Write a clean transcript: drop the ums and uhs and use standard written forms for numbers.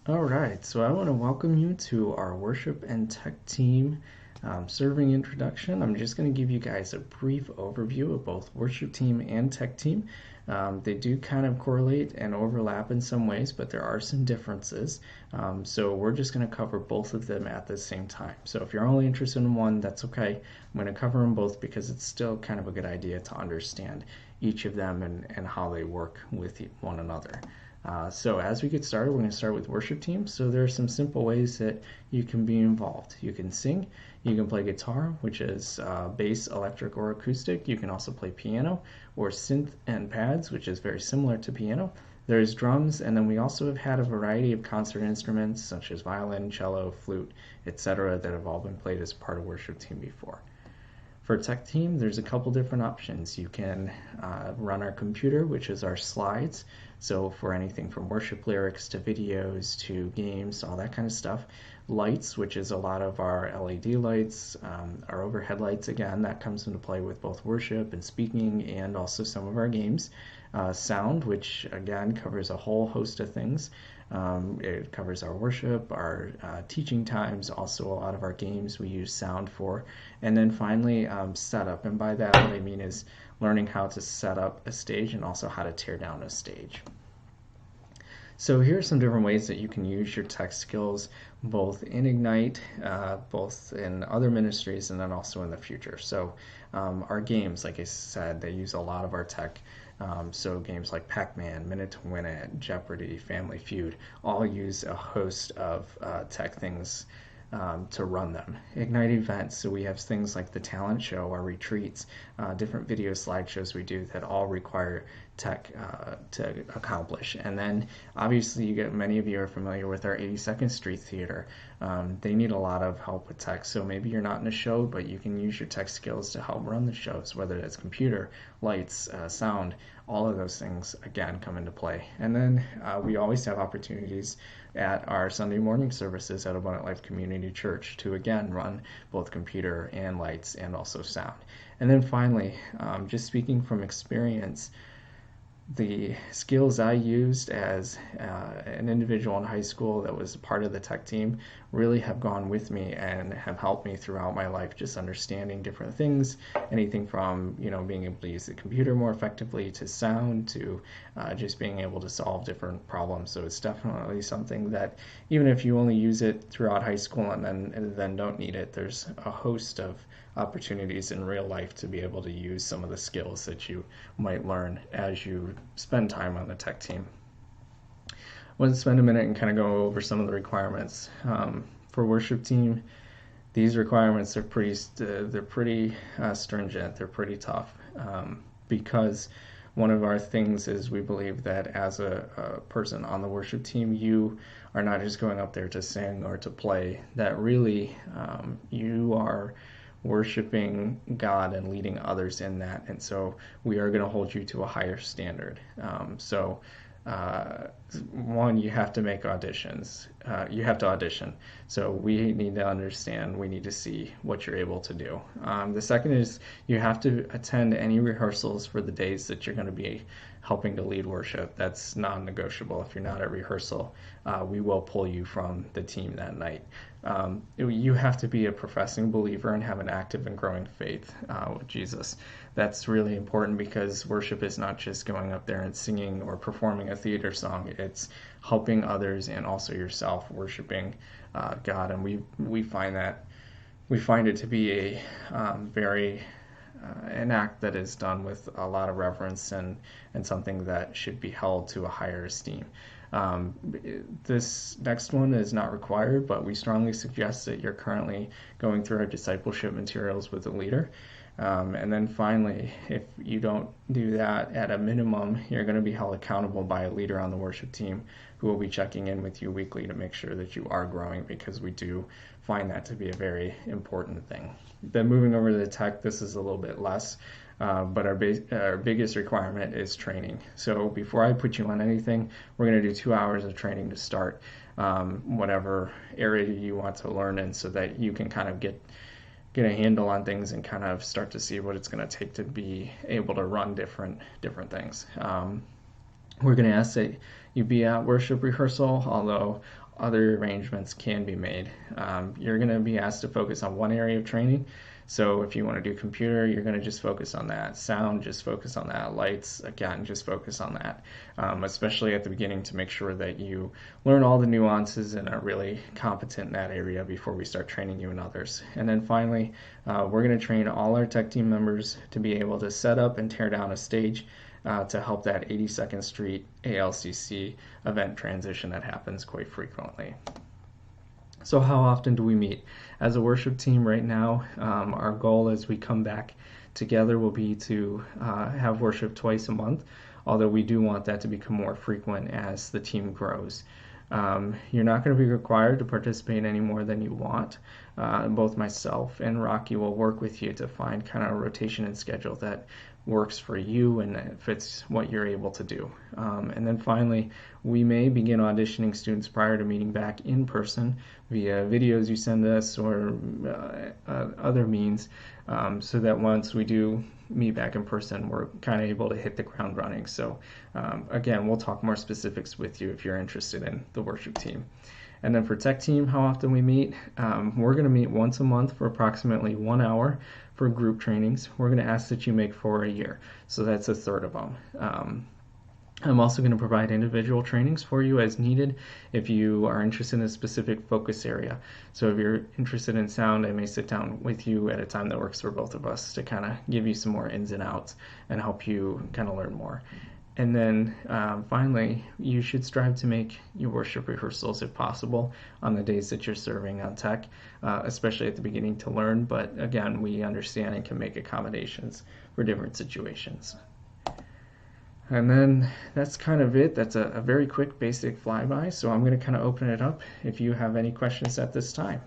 All right, so I want to welcome you to our worship and tech team serving introduction. I'm just going to give you guys a brief overview of both worship team and tech team. They do kind of correlate and overlap in some ways, but there are some differences. So we're just going to cover both of them at the same time. So if you're only interested in one, that's okay. I'm going to cover them both because it's still kind of a good idea to understand each of them and how they work with one another. So as we get started, we're going to start with worship team. So there are some simple ways that you can be involved. You can sing, you can play guitar, which is bass, electric, or acoustic. You can also play piano or synth and pads, which is very similar to piano. There's drums, and then we also have had a variety of concert instruments such as violin, cello, flute, etc. that have all been played as part of worship team before. For tech team, there's a couple different options. You can run our computer, which is our slides. So for anything from worship lyrics to videos to games, all that kind of stuff. Lights, which is a lot of our LED lights, our overhead lights, again, that comes into play with both worship and speaking and also some of our games. Sound, which again covers a whole host of things. It covers our worship, our teaching times, also a lot of our games we use sound for. And then finally, setup. And by that, what I mean is learning how to set up a stage and also how to tear down a stage. So here are some different ways that you can use your tech skills both in Ignite, both in other ministries, and then also in the future. So our games, like I said, they use a lot of our tech. So games like Pac-Man, Minute to Win It, Jeopardy, Family Feud, all use a host of tech things to run them. Ignite events, so we have things like the talent show, our retreats, different video slideshows we do that all require tech to accomplish. And then obviously many of you are familiar with our 82nd Street Theater. They need a lot of help with tech, so maybe you're not in a show, but you can use your tech skills to help run the shows, whether it's computer, lights, sound, all of those things again come into play. And then we always have opportunities at our Sunday morning services at Abundant Life Community Church to again run both computer and lights and also sound. And then finally, just speaking from experience, the skills I used as an individual in high school that was part of the tech team really have gone with me and have helped me throughout my life, just understanding different things, anything from being able to use the computer more effectively to sound to just being able to solve different problems. So it's definitely something that even if you only use it throughout high school and then don't need it, there's a host of opportunities in real life to be able to use some of the skills that you might learn as you spend time on the tech team. I want to spend a minute and kind of go over some of the requirements. For worship team, these requirements are pretty stringent. They're pretty tough because one of our things is we believe that as a person on the worship team, you are not just going up there to sing or to play, that really you are worshiping God and leading others in that. And so we are going to hold you to a higher standard. One, you have to make auditions. You have to audition. So we need to understand, we need to see what you're able to do. The second is you have to attend any rehearsals for the days that you're going to be helping to lead worship. That's non-negotiable. If you're not at rehearsal, we will pull you from the team that night. You have to be a professing believer and have an active and growing faith with Jesus. That's really important because worship is not just going up there and singing or performing a theater song. It's helping others and also yourself worshiping God. And we find it to be a very an act that is done with a lot of reverence and something that should be held to a higher esteem. This next one is not required, but we strongly suggest that you're currently going through our discipleship materials with a leader. And then finally, if you don't do that, at a minimum, you're going to be held accountable by a leader on the worship team who will be checking in with you weekly to make sure that you are growing, because we do find that to be a very important thing. Then moving over to the tech, this is a little bit less, but our biggest requirement is training. So before I put you on anything, we're going to do 2 hours of training to start whatever area you want to learn in, so that you can kind of get a handle on things and kind of start to see what it's going to take to be able to run different things. We're going to ask that you be at worship rehearsal, although other arrangements can be made. You're going to be asked to focus on one area of training. So if you want to do computer, you're going to just focus on that. Sound, just focus on that. Lights, again, just focus on that. Especially at the beginning, to make sure that you learn all the nuances and are really competent in that area before we start training you in others. And then finally, we're going to train all our tech team members to be able to set up and tear down a stage to help that 82nd Street ALCC event transition that happens quite frequently. So how often do we meet? As a worship team right now, our goal as we come back together will be to have worship twice a month, although we do want that to become more frequent as the team grows. You're not going to be required to participate any more than you want. Both myself and Rocky will work with you to find kind of a rotation and schedule that works for you and fits what you're able to do. And then finally, we may begin auditioning students prior to meeting back in person via videos you send us or other means, so that once we do meet back in person, we're kind of able to hit the ground running. So again, we'll talk more specifics with you if you're interested in the worship team. And then for tech team, how often we meet, we're going to meet once a month for approximately 1 hour for group trainings. We're going to ask that you make for a year, so that's a third of them. I'm also going to provide individual trainings for you as needed if you are interested in a specific focus area. So if you're interested in sound, I may sit down with you at a time that works for both of us to kind of give you some more ins and outs and help you kind of learn more. And then finally, you should strive to make your worship rehearsals if possible on the days that you're serving on tech, especially at the beginning to learn. But again, we understand and can make accommodations for different situations. And then that's kind of it. That's a very quick basic flyby. So I'm going to kind of open it up if you have any questions at this time.